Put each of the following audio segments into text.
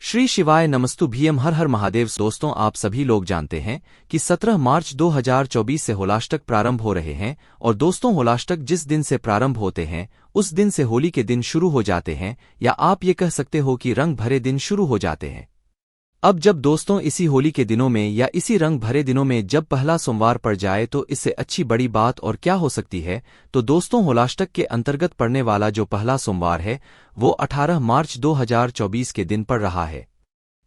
श्री शिवाय नमस्तु भीम हर हर महादेव। दोस्तों, आप सभी लोग जानते हैं कि 17 मार्च 2024 से होलाष्टक प्रारंभ हो रहे हैं। और दोस्तों, होलाष्टक जिस दिन से प्रारंभ होते हैं उस दिन से होली के दिन शुरू हो जाते हैं, या आप ये कह सकते हो कि रंग भरे दिन शुरू हो जाते हैं। अब जब दोस्तों इसी होली के दिनों में या इसी रंग भरे दिनों में जब पहला सोमवार पड़ जाए तो इससे अच्छी बड़ी बात और क्या हो सकती है। तो दोस्तों, होलाष्टक के अंतर्गत पड़ने वाला जो पहला सोमवार है वो 18 मार्च 2024 के दिन पड़ रहा है।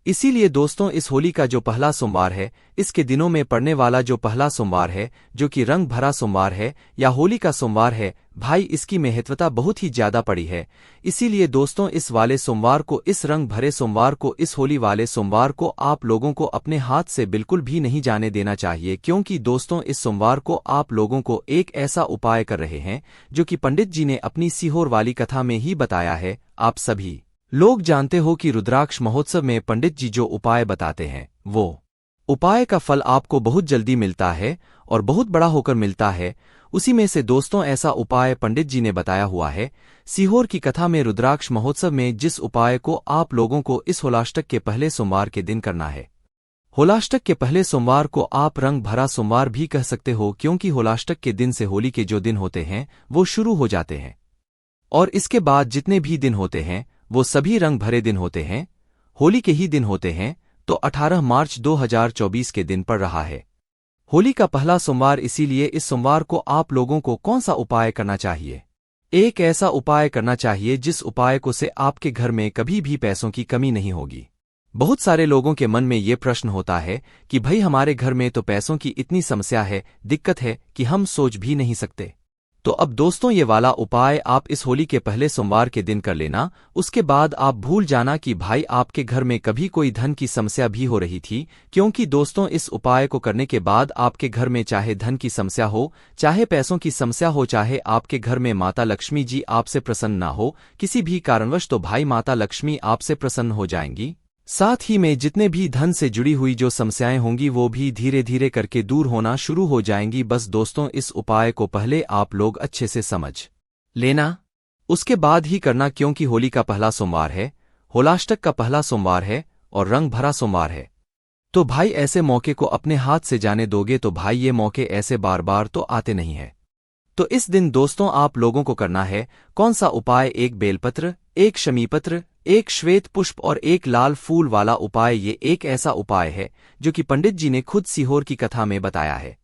इसीलिए दोस्तों, इस होली का जो पहला सोमवार है, इसके दिनों में पड़ने वाला जो पहला सोमवार है, जो कि रंग भरा सोमवार है या होली का सोमवार है, भाई इसकी महत्वता बहुत ही ज्यादा पड़ी है। इसीलिए दोस्तों, इस वाले सोमवार को, इस रंग भरे सोमवार को, इस होली वाले सोमवार को आप लोगों को अपने हाथ से बिल्कुल भी नहीं जाने देना चाहिए। क्योंकि दोस्तों, इस सोमवार को आप लोगों को एक ऐसा उपाय कर रहे हैं जो कि पंडित जी ने अपनी सीहोर वाली कथा में ही बताया है। आप सभी लोग जानते हो कि रुद्राक्ष महोत्सव में पंडित जी जो उपाय बताते हैं वो उपाय का फल आपको बहुत जल्दी मिलता है और बहुत बड़ा होकर मिलता है। उसी में से दोस्तों ऐसा उपाय पंडित जी ने बताया हुआ है सीहोर की कथा में, रुद्राक्ष महोत्सव में, जिस उपाय को आप लोगों को इस होलाष्टक के पहले सोमवार के दिन करना है। होलाष्टक के पहले सोमवार को आप रंग भरा सोमवार भी कह सकते हो, क्योंकि होलाष्टक के दिन से होली के जो दिन होते हैं वो शुरू हो जाते हैं और इसके बाद जितने भी दिन होते हैं वो सभी रंग भरे दिन होते हैं, होली के ही दिन होते हैं। तो 18 मार्च 2024 के दिन पड़ रहा है होली का पहला सोमवार। इसीलिए इस सोमवार को आप लोगों को कौन सा उपाय करना चाहिए? एक ऐसा उपाय करना चाहिए जिस उपाय को से आपके घर में कभी भी पैसों की कमी नहीं होगी। बहुत सारे लोगों के मन में ये प्रश्न होता है कि भाई हमारे घर में तो पैसों की इतनी समस्या है, दिक्कत है कि हम सोच भी नहीं सकते। तो अब दोस्तों, ये वाला उपाय आप इस होली के पहले सोमवार के दिन कर लेना। उसके बाद आप भूल जाना कि भाई आपके घर में कभी कोई धन की समस्या भी हो रही थी। क्योंकि दोस्तों, इस उपाय को करने के बाद आपके घर में चाहे धन की समस्या हो, चाहे पैसों की समस्या हो, चाहे आपके घर में माता लक्ष्मी जी आपसे प्रसन्न ना हो किसी भी कारणवश, तो भाई माता लक्ष्मी आपसे प्रसन्न हो जाएंगी। साथ ही में जितने भी धन से जुड़ी हुई जो समस्याएं होंगी वो भी धीरे धीरे करके दूर होना शुरू हो जाएंगी। बस दोस्तों, इस उपाय को पहले आप लोग अच्छे से समझ लेना, उसके बाद ही करना। क्योंकि होली का पहला सोमवार है, होलाष्टक का पहला सोमवार है और रंग भरा सोमवार है। तो भाई ऐसे मौके को अपने हाथ से जाने दोगे तो भाई ये मौके ऐसे बार बार तो आते नहीं है। तो इस दिन दोस्तों आप लोगों को करना है कौन सा उपाय? एक बेलपत्र, एक शमीपत्र, एक श्वेत पुष्प और एक लाल फूल वाला उपाय। ये एक ऐसा उपाय है जो कि पंडित जी ने खुद सीहोर की कथा में बताया है,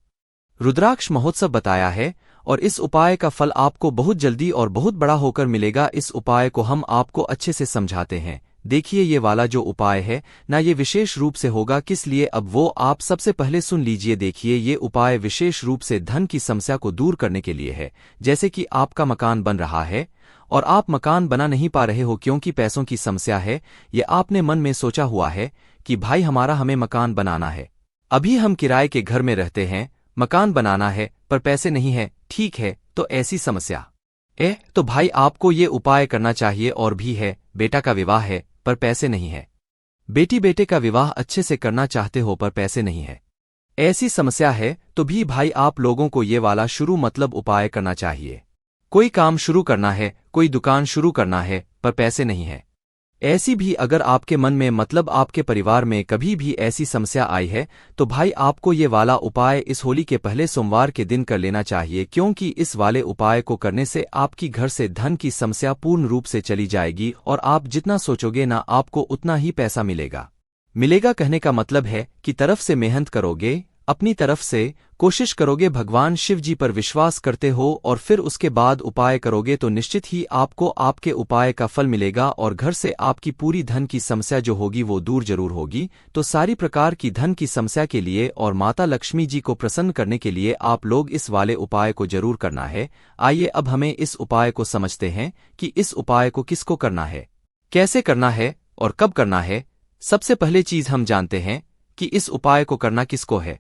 रुद्राक्ष महोत्सव बताया है। और इस उपाय का फल आपको बहुत जल्दी और बहुत बड़ा होकर मिलेगा। इस उपाय को हम आपको अच्छे से समझाते हैं। देखिए, ये वाला जो उपाय है ना, ये विशेष रूप से होगा किस लिए, अब वो आप सबसे पहले सुन लीजिए। देखिए, ये उपाय विशेष रूप से धन की समस्या को दूर करने के लिए है। जैसे कि आपका मकान बन रहा है और आप मकान बना नहीं पा रहे हो क्योंकि पैसों की समस्या है। ये आपने मन में सोचा हुआ है कि भाई हमें मकान बनाना है, अभी हम किराए के घर में रहते हैं, मकान बनाना है पर पैसे नहीं है। ठीक है, तो ऐसी समस्या तो भाई आपको ये उपाय करना चाहिए। और भी है, बेटा का विवाह है पर पैसे नहीं है, बेटे का विवाह अच्छे से करना चाहते हो पर पैसे नहीं है, ऐसी समस्या है तो भी भाई आप लोगों को ये वाला शुरू मतलब उपाय करना चाहिए। कोई काम शुरू करना है, कोई दुकान शुरू करना है पर पैसे नहीं है, ऐसी भी अगर आपके मन में मतलब आपके परिवार में कभी भी ऐसी समस्या आई है तो भाई आपको ये वाला उपाय इस होली के पहले सोमवार के दिन कर लेना चाहिए। क्योंकि इस वाले उपाय को करने से आपकी घर से धन की समस्या पूर्ण रूप से चली जाएगी और आप जितना सोचोगे ना आपको उतना ही पैसा मिलेगा। कहने का मतलब है कि तरफ से मेहनत करोगे, अपनी तरफ से कोशिश करोगे, भगवान शिव जी पर विश्वास करते हो और फिर उसके बाद उपाय करोगे तो निश्चित ही आपको आपके उपाय का फल मिलेगा और घर से आपकी पूरी धन की समस्या जो होगी वो दूर जरूर होगी। तो सारी प्रकार की धन की समस्या के लिए और माता लक्ष्मी जी को प्रसन्न करने के लिए आप लोग इस वाले उपाय को जरूर करना है। आइए अब हमें इस उपाय को समझते हैं कि इस उपाय को किसको करना है, कैसे करना है और कब करना है। सबसे पहले चीज हम जानते हैं कि इस उपाय को करना किसको है।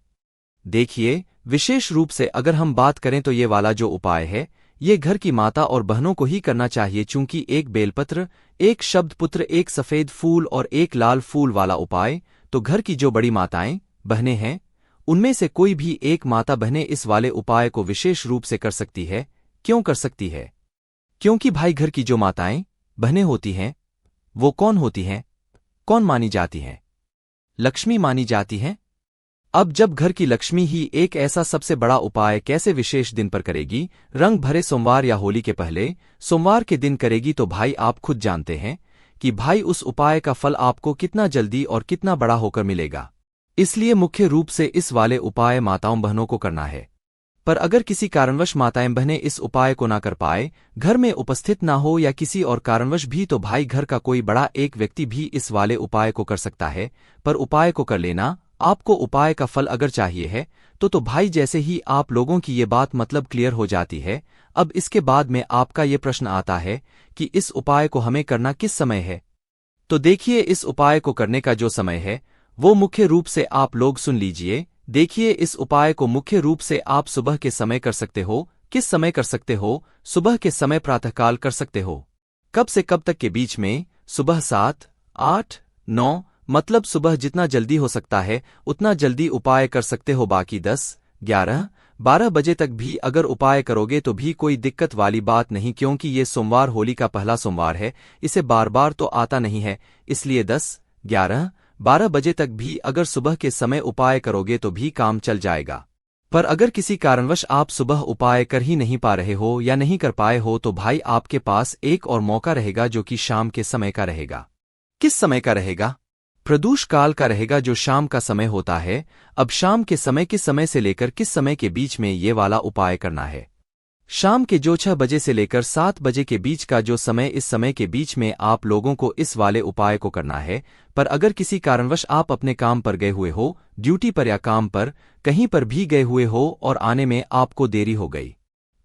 देखिए, विशेष रूप से अगर हम बात करें तो ये वाला जो उपाय है ये घर की माता और बहनों को ही करना चाहिए। चूंकि एक बेलपत्र, एक शब्द पुत्र, एक सफेद फूल और एक लाल फूल वाला उपाय, तो घर की जो बड़ी माताएं बहनें हैं उनमें से कोई भी एक माता बहनें इस वाले उपाय को विशेष रूप से कर सकती है। क्यों कर सकती है? क्योंकि भाई घर की जो माताएं बहनें होती हैं वो कौन होती हैं? कौन मानी जाती हैं? लक्ष्मी मानी जाती हैं। अब जब घर की लक्ष्मी ही एक ऐसा सबसे बड़ा उपाय कैसे विशेष दिन पर करेगी, रंग भरे सोमवार या होली के पहले सोमवार के दिन करेगी, तो भाई आप खुद जानते हैं कि भाई उस उपाय का फल आपको कितना जल्दी और कितना बड़ा होकर मिलेगा। इसलिए मुख्य रूप से इस वाले उपाय माताओं बहनों को करना है। पर अगर किसी कारणवश माताएं बहनें इस उपाय को ना कर पाए, घर में उपस्थित ना हो या किसी और कारणवश भी, तो भाई घर का कोई बड़ा एक व्यक्ति भी इस वाले उपाय को कर सकता है। पर उपाय को कर लेना, आपको उपाय का फल अगर चाहिए है तो भाई जैसे ही आप लोगों की ये बात मतलब क्लियर हो जाती है, अब इसके बाद में आपका ये प्रश्न आता है कि इस उपाय को हमें करना किस समय है। तो देखिए, इस उपाय को करने का जो समय है वो मुख्य रूप से आप लोग सुन लीजिए। देखिए, इस उपाय को मुख्य रूप से आप सुबह के समय कर सकते हो। किस समय कर सकते हो? सुबह के समय प्रातःकाल कर सकते हो। कब से कब तक के बीच में? सुबह 7, 8, 9 मतलब सुबह जितना जल्दी हो सकता है उतना जल्दी उपाय कर सकते हो। बाकी 10, 11, 12 बजे तक भी अगर उपाय करोगे तो भी कोई दिक्कत वाली बात नहीं, क्योंकि ये सोमवार होली का पहला सोमवार है, इसे बार बार तो आता नहीं है। इसलिए 10, 11, 12 बजे तक भी अगर सुबह के समय उपाय करोगे तो भी काम चल जाएगा। पर अगर किसी कारणवश आप सुबह उपाय कर ही नहीं पा रहे हो या नहीं कर पाए हो, तो भाई आपके पास एक और मौका रहेगा, जो कि शाम के समय का रहेगा। किस समय का रहेगा? प्रदोष काल का रहेगा, जो शाम का समय होता है। अब शाम के समय किस समय से लेकर किस समय के बीच में ये वाला उपाय करना है? शाम के जो 6 बजे से लेकर 7 बजे के बीच का जो समय, इस समय के बीच में आप लोगों को इस वाले उपाय को करना है। पर अगर किसी कारणवश आप अपने काम पर गए हुए हो, ड्यूटी पर या काम पर कहीं पर भी गए हुए हो और आने में आपको देरी हो गई,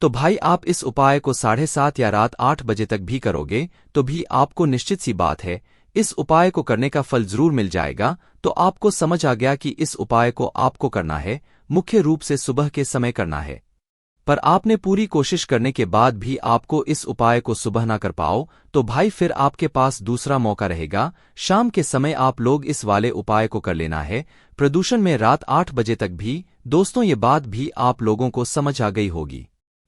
तो भाई आप इस उपाय को 7:30 या रात 8 बजे तक भी करोगे तो भी आपको निश्चित सी बात है इस उपाय को करने का फल जरूर मिल जाएगा। तो आपको समझ आ गया कि इस उपाय को आपको करना है मुख्य रूप से सुबह के समय करना है। पर आपने पूरी कोशिश करने के बाद भी आपको इस उपाय को सुबह ना कर पाओ, तो भाई फिर आपके पास दूसरा मौका रहेगा। शाम के समय आप लोग इस वाले उपाय को कर लेना है, प्रदूषण में रात 8 बजे तक भी। दोस्तों, ये बात भी आप लोगों को समझ आ गई होगी।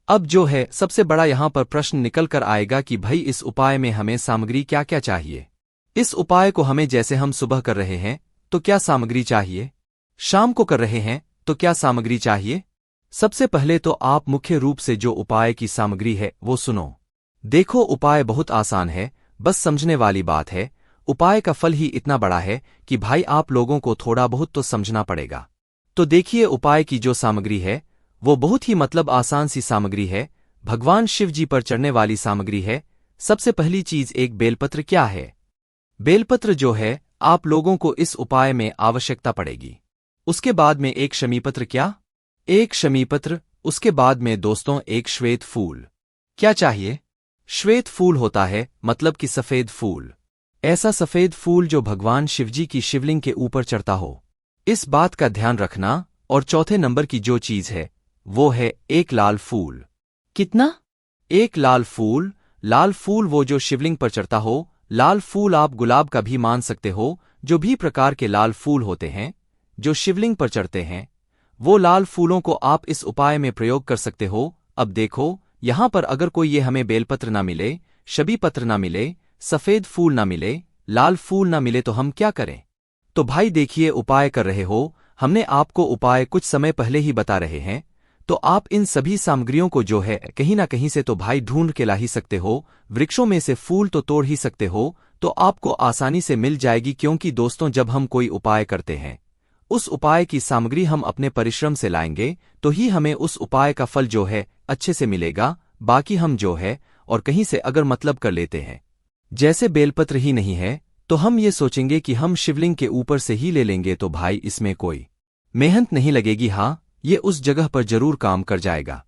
अब जो है सबसे बड़ा यहाँ पर प्रश्न निकल कर आएगा कि भाई इस उपाय में हमें सामग्री क्या क्या चाहिए। इस उपाय को हमें जैसे हम सुबह कर रहे हैं तो क्या सामग्री चाहिए, शाम को कर रहे हैं तो क्या सामग्री चाहिए? सबसे पहले तो आप मुख्य रूप से जो उपाय की सामग्री है वो सुनो। देखो, उपाय बहुत आसान है, बस समझने वाली बात है। उपाय का फल ही इतना बड़ा है कि भाई आप लोगों को थोड़ा बहुत तो समझना पड़ेगा। तो देखिए, उपाय की जो सामग्री है वो बहुत ही मतलब आसान सी सामग्री है, भगवान शिव जी पर चढ़ने वाली सामग्री है। सबसे पहली चीज एक बेलपत्र। क्या है? बेलपत्र जो है आप लोगों को इस उपाय में आवश्यकता पड़ेगी। उसके बाद में एक शमीपत्र। क्या? एक शमीपत्र। उसके बाद में दोस्तों एक श्वेत फूल। क्या चाहिए? श्वेत फूल होता है मतलब कि सफेद फूल, ऐसा सफेद फूल जो भगवान शिवजी की शिवलिंग के ऊपर चढ़ता हो, इस बात का ध्यान रखना। और चौथे नंबर की जो चीज है वो है एक लाल फूल। कितना? एक लाल फूल। लाल फूल वो जो शिवलिंग पर चढ़ता हो। लाल फूल आप गुलाब का भी मान सकते हो, जो भी प्रकार के लाल फूल होते हैं जो शिवलिंग पर चढ़ते हैं, वो लाल फूलों को आप इस उपाय में प्रयोग कर सकते हो। अब देखो, यहां पर अगर कोई ये हमें बेलपत्र ना मिले, शबी पत्र ना मिले, सफेद फूल ना मिले, लाल फूल ना मिले, तो हम क्या करें? तो भाई देखिए, उपाय कर रहे हो, हमने आपको उपाय कुछ समय पहले ही बता रहे हैं, तो आप इन सभी सामग्रियों को जो है कहीं ना कहीं से तो भाई ढूंढ के ला ही सकते हो। वृक्षों में से फूल तो तोड़ ही सकते हो, तो आपको आसानी से मिल जाएगी। क्योंकि दोस्तों, जब हम कोई उपाय करते हैं, उस उपाय की सामग्री हम अपने परिश्रम से लाएंगे तो ही हमें उस उपाय का फल जो है अच्छे से मिलेगा। बाकी हम जो है और कहीं से अगर मतलब कर लेते हैं, जैसे बेलपत्र ही नहीं है, तो हम ये सोचेंगे कि हम शिवलिंग के ऊपर से ही ले लेंगे, तो भाई इसमें कोई मेहनत नहीं लगेगी। हाँ, ये उस जगह पर जरूर काम कर जाएगा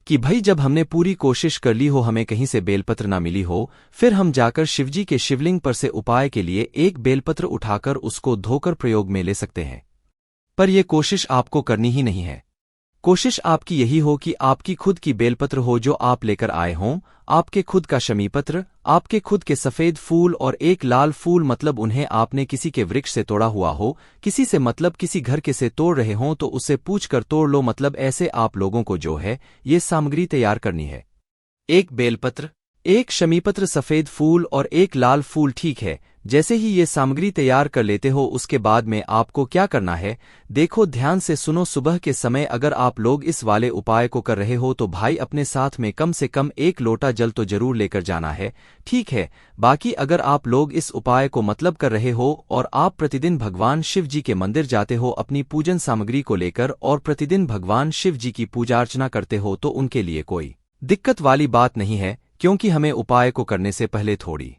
कि भाई जब हमने पूरी कोशिश कर ली हो, हमें कहीं से बेलपत्र ना मिली हो, फिर हम जाकर शिवजी के शिवलिंग पर से उपाय के लिए एक बेलपत्र उठाकर उसको धोकर प्रयोग में ले सकते हैं। पर यह कोशिश आपको करनी ही नहीं है। कोशिश आपकी यही हो कि आपकी खुद की बेलपत्र हो जो आप लेकर आए हों, आपके खुद का शमीपत्र, आपके खुद के सफेद फूल और एक लाल फूल, मतलब उन्हें आपने किसी के वृक्ष से तोड़ा हुआ हो, किसी से मतलब किसी घर के से तोड़ रहे हों तो उससे पूछकर तोड़ लो। मतलब ऐसे आप लोगों को जो है ये सामग्री तैयार करनी है। एक बेलपत्र, एक शमीपत्र, सफेद फूल और एक लाल फूल, ठीक है। जैसे ही ये सामग्री तैयार कर लेते हो उसके बाद में आपको क्या करना है, देखो ध्यान से सुनो। सुबह के समय अगर आप लोग इस वाले उपाय को कर रहे हो तो भाई अपने साथ में कम से कम 1 लोटा जल तो जरूर लेकर जाना है, ठीक है। बाकी अगर आप लोग इस उपाय को मतलब कर रहे हो और आप प्रतिदिन भगवान शिव जी के मंदिर जाते हो अपनी पूजन सामग्री को लेकर और प्रतिदिन भगवान शिव जी की पूजा अर्चना करते हो तो उनके लिए कोई दिक्कत वाली बात नहीं है, क्योंकि हमें उपाय को करने से पहले थोड़ी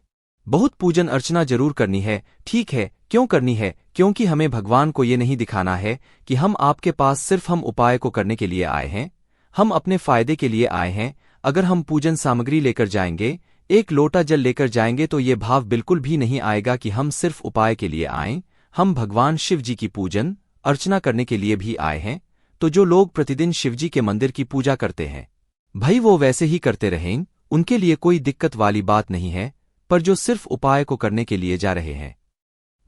बहुत पूजन अर्चना जरूर करनी है, ठीक है। क्यों करनी है? क्योंकि हमें भगवान को ये नहीं दिखाना है कि हम आपके पास सिर्फ हम उपाय को करने के लिए आए हैं, हम अपने फायदे के लिए आए हैं। अगर हम पूजन सामग्री लेकर जाएंगे, 1 लोटा जल लेकर जाएंगे तो ये भाव बिल्कुल भी नहीं आएगा कि हम सिर्फ उपाय के लिए आए, हम भगवान शिव जी की पूजन अर्चना करने के लिए भी आए हैं। तो जो लोग प्रतिदिन शिव जी के मंदिर की पूजा करते हैं भाई वो वैसे ही करते रहें, उनके लिए कोई दिक्कत वाली बात नहीं है। पर जो सिर्फ उपाय को करने के लिए जा रहे हैं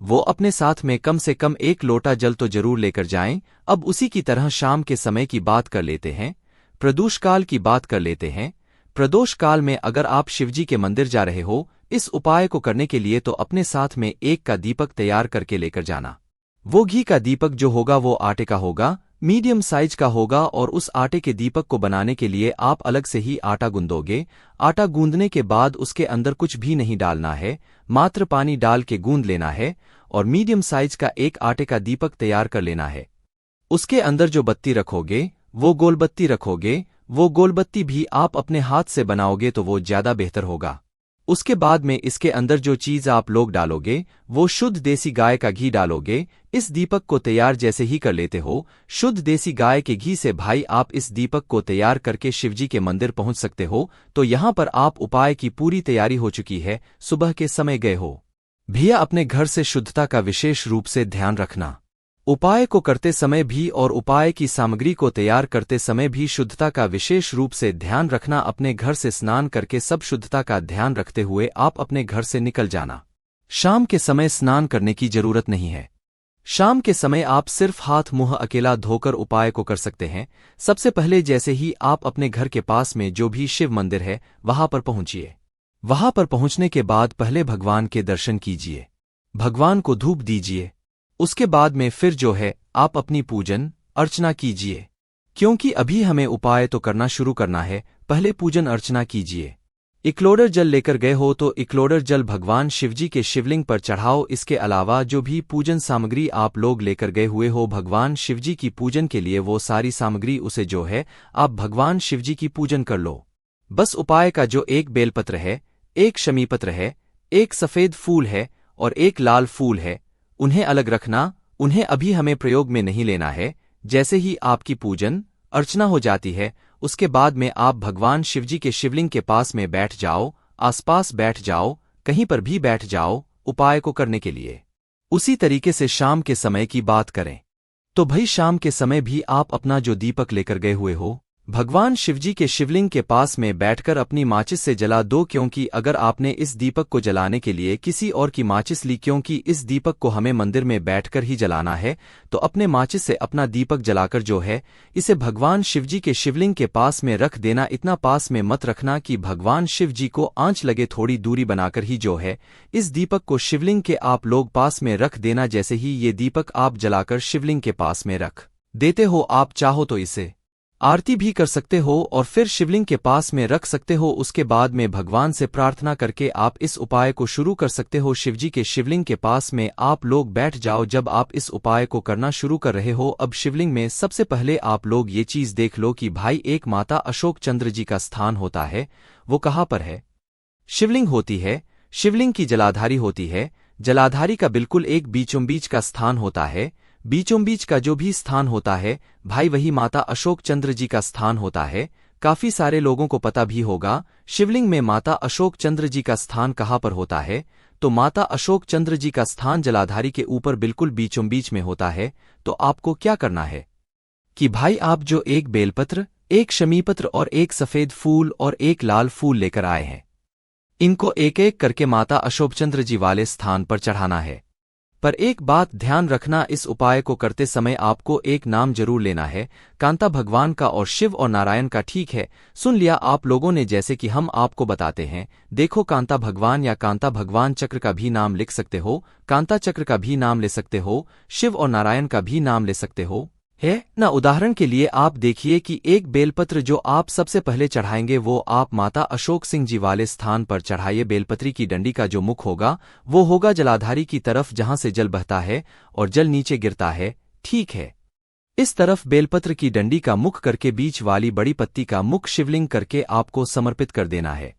वो अपने साथ में कम से कम 1 लोटा जल तो जरूर लेकर जाएं। अब उसी की तरह शाम के समय की बात कर लेते हैं, प्रदोष काल की बात कर लेते हैं। प्रदोष काल में अगर आप शिवजी के मंदिर जा रहे हो इस उपाय को करने के लिए तो अपने साथ में 1 का दीपक तैयार करके लेकर जाना। वो घी का दीपक जो होगा वो आटे का होगा, मीडियम साइज का होगा। और उस आटे के दीपक को बनाने के लिए आप अलग से ही आटा गूंदोगे। आटा गूंदने के बाद उसके अंदर कुछ भी नहीं डालना है, मात्र पानी डाल के गूंद लेना है और मीडियम साइज का 1 आटे का दीपक तैयार कर लेना है। उसके अंदर जो बत्ती रखोगे वो गोलबत्ती रखोगे। वो गोलबत्ती भी आप अपने हाथ से बनाओगे तो वो ज्यादा बेहतर होगा। उसके बाद में इसके अंदर जो चीज आप लोग डालोगे वो शुद्ध देसी गाय का घी डालोगे। इस दीपक को तैयार जैसे ही कर लेते हो शुद्ध देसी गाय के घी से भाई आप इस दीपक को तैयार करके शिवजी के मंदिर पहुंच सकते हो। तो यहाँ पर आप उपाय की पूरी तैयारी हो चुकी है, सुबह के समय गए हो। भैया अपने घर से शुद्धता का विशेष रूप से ध्यान रखना। उपाय को करते समय भी और उपाय की सामग्री को तैयार करते समय भी शुद्धता का विशेष रूप से ध्यान रखना। अपने घर से स्नान करके सब शुद्धता का ध्यान रखते हुए आप अपने घर से निकल जाना। शाम के समय स्नान करने की जरूरत नहीं है। शाम के समय आप सिर्फ हाथ मुंह अकेला धोकर उपाय को कर सकते हैं। सबसे पहले जैसे ही आप अपने घर के पास में जो भी शिव मंदिर है वहां पर पहुंचिए। वहां पर पहुंचने के बाद पहले भगवान के दर्शन कीजिए, भगवान को धूप दीजिए। उसके बाद में फिर जो है आप अपनी पूजन अर्चना कीजिए, क्योंकि अभी हमें उपाय तो करना शुरू करना है। पहले पूजन अर्चना कीजिए। 1 लोटा जल लेकर गए हो तो 1 लोटा जल भगवान शिवजी के शिवलिंग पर चढ़ाओ। इसके अलावा जो भी पूजन सामग्री आप लोग लेकर गए हुए हो भगवान शिवजी की पूजन के लिए वो सारी सामग्री उसे जो है आप भगवान शिवजी की पूजन कर लो। बस उपाय का जो 1 बेलपत्र है, 1 शमीपत्र है, 1 सफेद फूल है और 1 लाल फूल है, उन्हें अलग रखना। उन्हें अभी हमें प्रयोग में नहीं लेना है। जैसे ही आपकी पूजन अर्चना हो जाती है उसके बाद में आप भगवान शिवजी के शिवलिंग के पास में बैठ जाओ, आसपास बैठ जाओ, कहीं पर भी बैठ जाओ उपाय को करने के लिए। उसी तरीके से शाम के समय की बात करें तो भाई शाम के समय भी आप अपना जो दीपक लेकर गए हुए हो भगवान शिवजी के शिवलिंग के पास में बैठकर अपनी माचिस से जला दो। क्योंकि अगर आपने इस दीपक को जलाने के लिए किसी और की माचिस ली, क्योंकि इस दीपक को हमें मंदिर में बैठकर ही जलाना है, तो अपने माचिस से अपना दीपक जलाकर जो है इसे भगवान शिवजी के शिवलिंग के पास में रख देना। इतना पास में मत रखना कि भगवान शिव जी को आंच लगे, थोड़ी दूरी बनाकर ही जो है इस दीपक को शिवलिंग के आप लोग पास में रख देना। जैसे ही ये दीपक आप जलाकर शिवलिंग के पास में रख देते हो, आप चाहो तो इसे आरती भी कर सकते हो और फिर शिवलिंग के पास में रख सकते हो। उसके बाद में भगवान से प्रार्थना करके आप इस उपाय को शुरू कर सकते हो। शिवजी के शिवलिंग के पास में आप लोग बैठ जाओ। जब आप इस उपाय को करना शुरू कर रहे हो अब शिवलिंग में सबसे पहले आप लोग ये चीज देख लो कि भाई एक माता अशोक चंद्र जी का स्थान होता है, वो कहाँ पर है? शिवलिंग होती है, शिवलिंग की जलाधारी होती है, जलाधारी का बिल्कुल एक बीचों बीच का स्थान होता है। बीचों बीच का जो भी स्थान होता है भाई वही माता अशोक चंद्र जी का स्थान होता है। काफी सारे लोगों को पता भी होगा शिवलिंग में माता अशोक चंद्र जी का स्थान कहाँ पर होता है। तो माता अशोक चंद्र जी का स्थान जलाधारी के ऊपर बिल्कुल बीचों बीच में होता है। तो आपको क्या करना है कि भाई आप जो 1 बेलपत्र, 1 शमीपत्र और 1 सफेद फूल और 1 लाल फूल लेकर आए हैं, इनको एक एक करके माता अशोक चंद्र जी वाले स्थान पर चढ़ाना है। पर एक बात ध्यान रखना, इस उपाय को करते समय आपको एक नाम जरूर लेना है, कांता भगवान का और शिव और नारायण का। ठीक है, सुन लिया आप लोगों ने, जैसे कि हम आपको बताते हैं। देखो, कांता भगवान या कांता भगवान चक्र का भी नाम लिख सकते हो, कांता चक्र का भी नाम ले सकते हो, शिव और नारायण का भी नाम ले सकते हो, है ना। उदाहरण के लिए आप देखिए कि एक बेलपत्र जो आप सबसे पहले चढ़ाएंगे वो आप माता अशोक सिंह जी वाले स्थान पर चढ़ाइए। बेलपत्री की डंडी का जो मुख होगा वो होगा जलाधारी की तरफ, जहां से जल बहता है और जल नीचे गिरता है। ठीक है, इस तरफ बेलपत्र की डंडी का मुख करके बीच वाली बड़ी पत्ती का मुख शिवलिंग करके आपको समर्पित कर देना है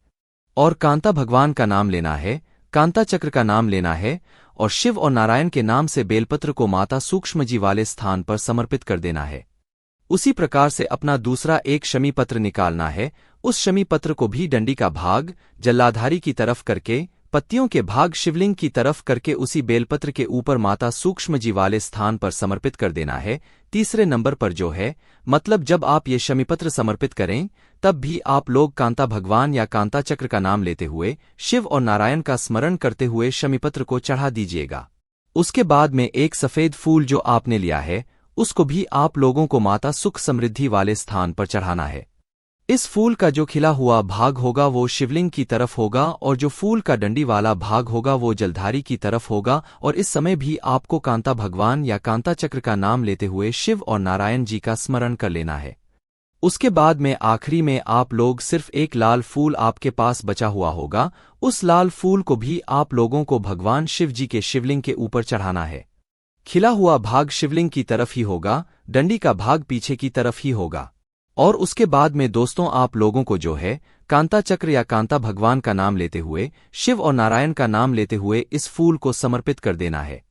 और कांता भगवान का नाम लेना है, कांता चक्र का नाम लेना है और शिव और नारायण के नाम से बेलपत्र को माता सूक्ष्म जी वाले स्थान पर समर्पित कर देना है। उसी प्रकार से अपना दूसरा एक शमी पत्र निकालना है। उस शमी पत्र को भी डंडी का भाग जलाधारी की तरफ करके, पत्तियों के भाग शिवलिंग की तरफ करके उसी बेलपत्र के ऊपर माता सूक्ष्म जी वाले स्थान पर समर्पित कर देना है। तीसरे नंबर पर जो है, मतलब जब आप ये शमीपत्र समर्पित करें तब भी आप लोग कांता भगवान या कांता चक्र का नाम लेते हुए शिव और नारायण का स्मरण करते हुए शमीपत्र को चढ़ा दीजिएगा। उसके बाद में एक सफेद फूल जो आपने लिया है उसको भी आप लोगों को माता सुख समृद्धि वाले स्थान पर चढ़ाना है। इस फूल का जो खिला हुआ भाग होगा वो शिवलिंग की तरफ होगा और जो फूल का डंडी वाला भाग होगा वो जलधारी की तरफ होगा। और इस समय भी आपको कांता भगवान या कांता चक्र का नाम लेते हुए शिव और नारायण जी का स्मरण कर लेना है। उसके बाद में आखिरी में आप लोग सिर्फ एक लाल फूल आपके पास बचा हुआ होगा, उस लाल फूल को भी आप लोगों को भगवान शिव जी के शिवलिंग के ऊपर चढ़ाना है। खिला हुआ भाग शिवलिंग की तरफ ही होगा, डंडी का भाग पीछे की तरफ ही होगा। और उसके बाद में दोस्तों आप लोगों को जो है कांता चक्र या कांता भगवान का नाम लेते हुए शिव और नारायण का नाम लेते हुए इस फूल को समर्पित कर देना है।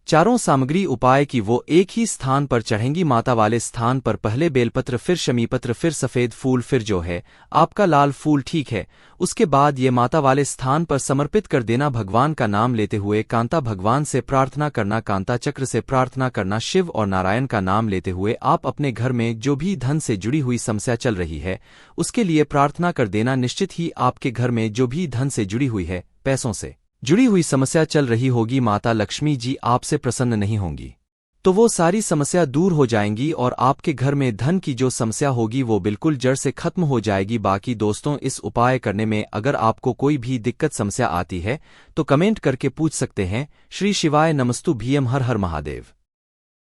चारों सामग्री उपाय की वो एक ही स्थान पर चढ़ेंगी। माता वाले स्थान पर पहले बेलपत्र, फिर शमीपत्र, फिर सफेद फूल, फिर जो है आपका लाल फूल। ठीक है, उसके बाद ये माता वाले स्थान पर समर्पित कर देना। भगवान का नाम लेते हुए कांता भगवान से प्रार्थना करना, कांता चक्र से प्रार्थना करना, शिव और नारायण का नाम लेते हुए आप अपने घर में जो भी धन से जुड़ी हुई समस्या चल रही है उसके लिए प्रार्थना कर देना। निश्चित ही आपके घर में जो भी धन से जुड़ी हुई है, पैसों से जुड़ी हुई समस्या चल रही होगी, माता लक्ष्मी जी आपसे प्रसन्न नहीं होंगी, तो वो सारी समस्या दूर हो जाएंगी और आपके घर में धन की जो समस्या होगी वो बिल्कुल जड़ से खत्म हो जाएगी। बाकी दोस्तों इस उपाय करने में अगर आपको कोई भी दिक्कत समस्या आती है तो कमेंट करके पूछ सकते हैं। श्री शिवाय नमस्तु भीम, हर हर महादेव।